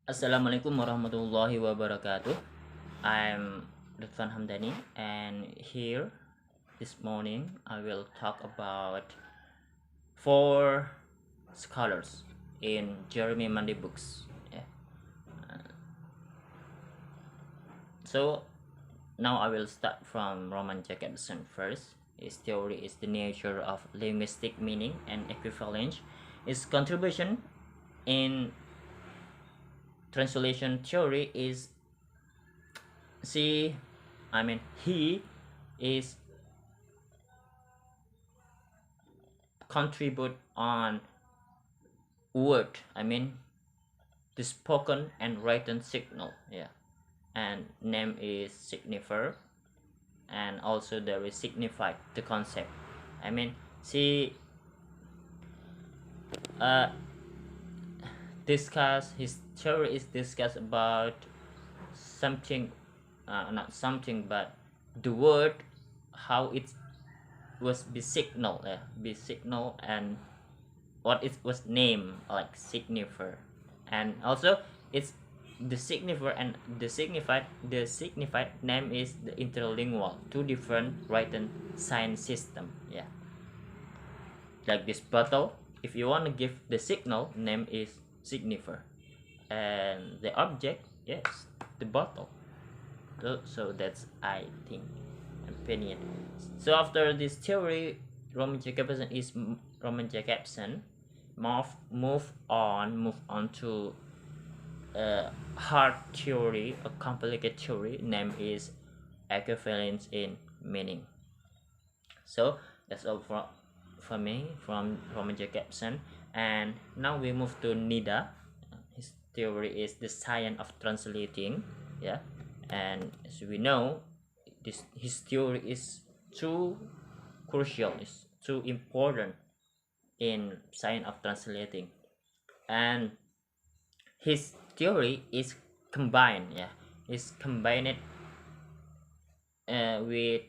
Assalamualaikum warahmatullahi wabarakatuh. I'm Ridwan Hamdani, and here this morning I will talk about four scholars in Jeremy Munday books. Yeah. So now I will start from Roman Jacobson first. His theory is the nature of linguistic meaning and equivalence. His contribution in translation theory is see he is contribute on word the spoken and written signal, yeah, and name is signifier, and also there is signified the concept. See, uh discuss his theory is discuss about something, not something but the word, how it was be signal, be signal, and what it was named like signifier, and also it's the signifier and the signified name is the interlingual, two different written sign system, yeah, like this bottle. If you want to give the signal, name is signifier, and the object, yes, the bottle. So that's, I think, opinion. So after this theory, Roman Jacobson move on to a hard theory, a complicated theory name is equivalence in meaning. So that's all for me from Roman Jacobson. And now we move to Nida. His theory is the science of translating, yeah, and as we know, his theory is too crucial, is too important in science of translating, and his theory is combined, yeah, is combined with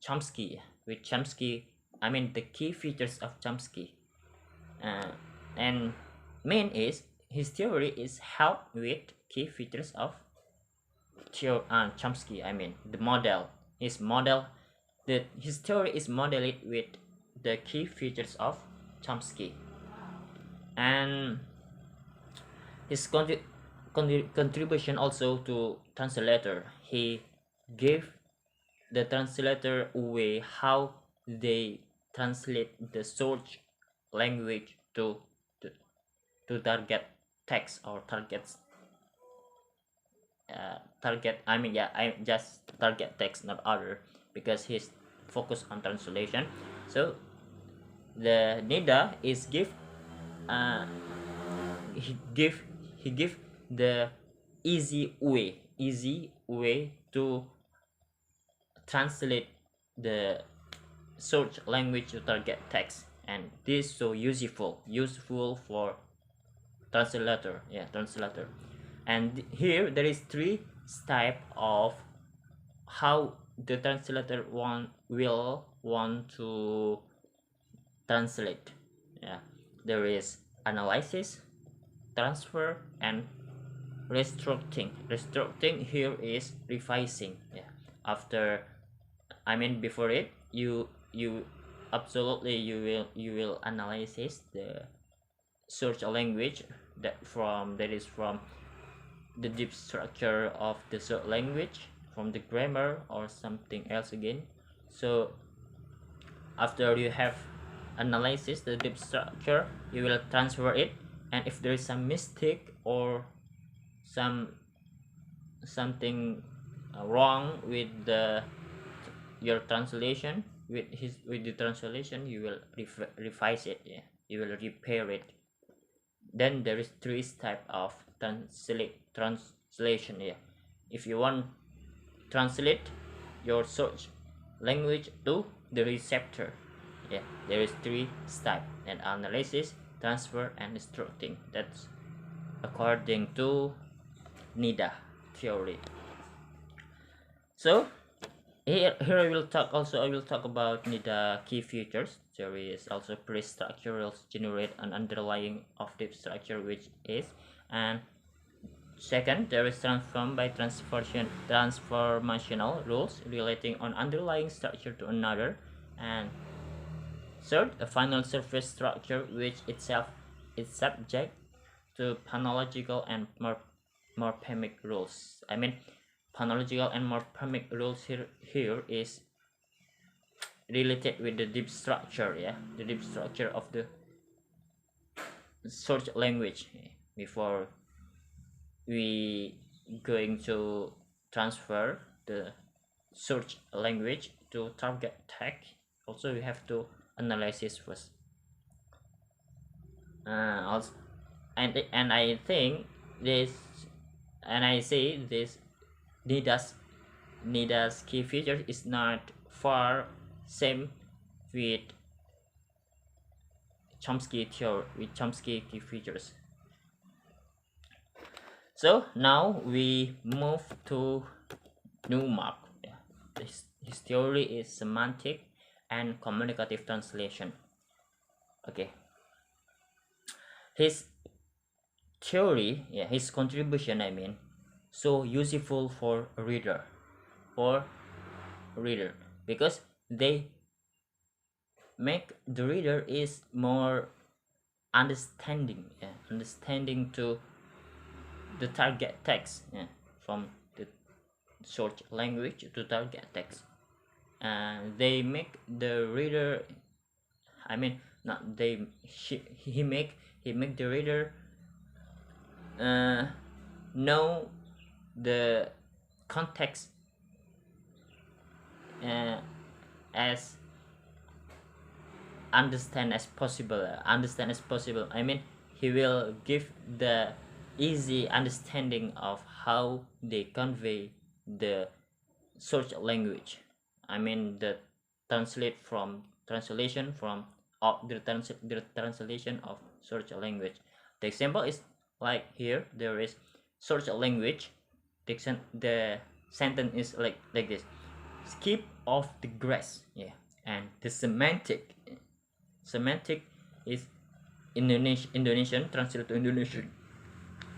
Chomsky. The key features of Chomsky, uh, and main is his theory is helped with key features of Chomsky. The model, his model, his theory is modeled with the key features of Chomsky, and his contribution also to translator. He gave the translator a way how they translate the search language to, to target text or targets, target I just target text, not other, because he's focused on translation. So the Nida is give, uh, he give the easy way to translate the search language to target text, and this so useful for translator, yeah, translator. And here there is three type of how the translator will want to translate, yeah. There is analysis, transfer, and restructuring here is revising, yeah. After, before it, you absolutely you will analyze the search language, that is from the deep structure of the search language, from the grammar or something else again. So after you have analysis the deep structure, you will transfer it, and if there is some mistake or something wrong with your translation, with the translation, you will revise it, yeah, you will repair it. Then there is three type of translation, yeah. If you want translate your search language to the receptor, yeah, there is three type: and analysis, transfer, and structuring. That's according to Nida theory. So here I will talk about Nida key features. Theory is also pre-structural generate an underlying of deep structure, which is, and Second, there is transform by transformational rules relating on underlying structure to another. And third, a final surface structure which itself is subject to phonological and morphemic rules. I mean, phonological and morphemic rules here is related with the deep structure, yeah, the deep structure of the search language. Before we going to transfer the search language to target text, also we have to analyze this first. Also, and I think this, and I say this Nida's key feature is not far same with Chomsky theory, with Chomsky key features. So now we move to Newmark. Yeah. His theory is semantic and communicative translation. Okay. His theory, yeah, his contribution, I mean, so useful for a reader, because they make the reader is more understanding, yeah, understanding to the target text, yeah, from the search language to target text. And they make the reader, I mean, not they, he make the reader know the context as understand as possible. I mean, he will give the easy understanding of how they convey the search language. I mean, the translation from the translation of search language. The example is like here. There is search language. The sentence is like this: skip off the grass. Yeah, and the semantic is Indonesian, translate to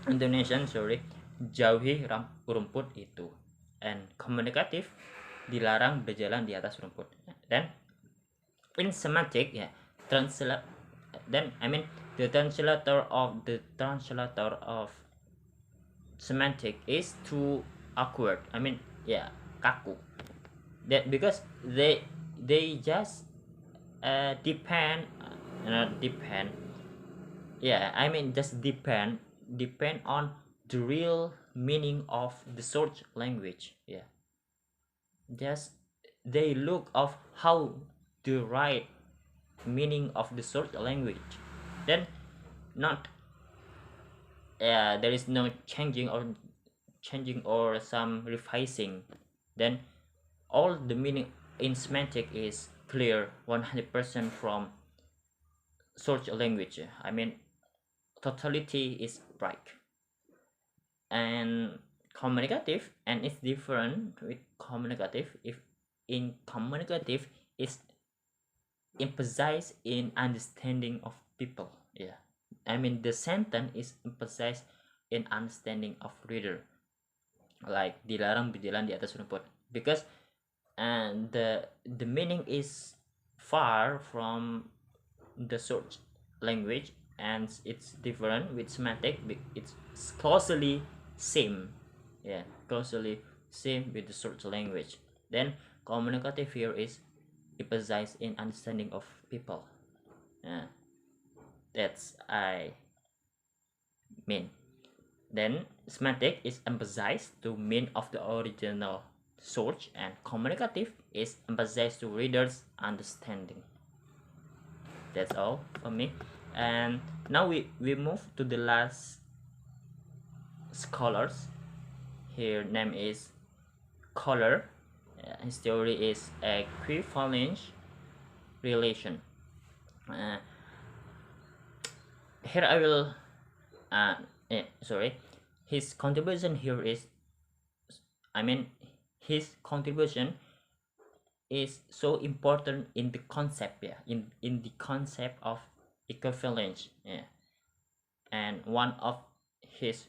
Indonesian, sorry, jauhi rumput itu. And communicative, dilarang berjalan di atas rumput. Then in semantic, yeah, then I mean the translator of semantic is too awkward. I mean, yeah, kaku. That because they just depend, not depend, yeah, I mean just depend on the real meaning of the search language. Yeah, just they look of how the right meaning of the search language, then not there is no changing or some revising, then all the meaning in semantic is clear 100% from search language. I mean, totality is bright. And communicative, and it's different with communicative. If in communicative is emphasized in understanding of people. Yeah, I mean the sentence is emphasized in understanding of reader, like dilarang berjalan di atas rumput, because and the meaning is far from the search language, and it's different with semantic. It's closely same, yeah, closely same with the search language. Then communicative here is emphasized in understanding of people. Yeah, that's I mean. Then semantic is emphasized to mean of the original source, and communicative is emphasized to readers understanding. That's all for me. And now we move to the last scholars. Here name is Color. His theory is equivalence relation. Here I will sorry, his contribution here is, I mean, his contribution is so important in the concept, yeah, in the concept of equivalence, yeah. And one of his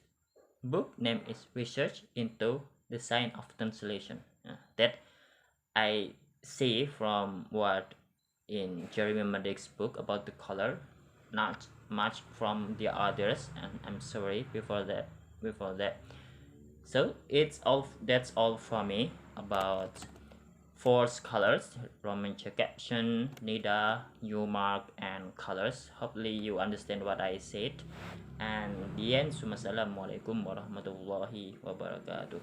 book name is Research into the Science of Translation. That I see from what in Jeremy Munday's book about the color, not much from the others, and I'm sorry before that. So that's all for me about force colors, Roman caption, Nida, Newmark, and colors. Hopefully you understand what I said. And the end, Assalamualaikum warahmatullahi wabarakatuh.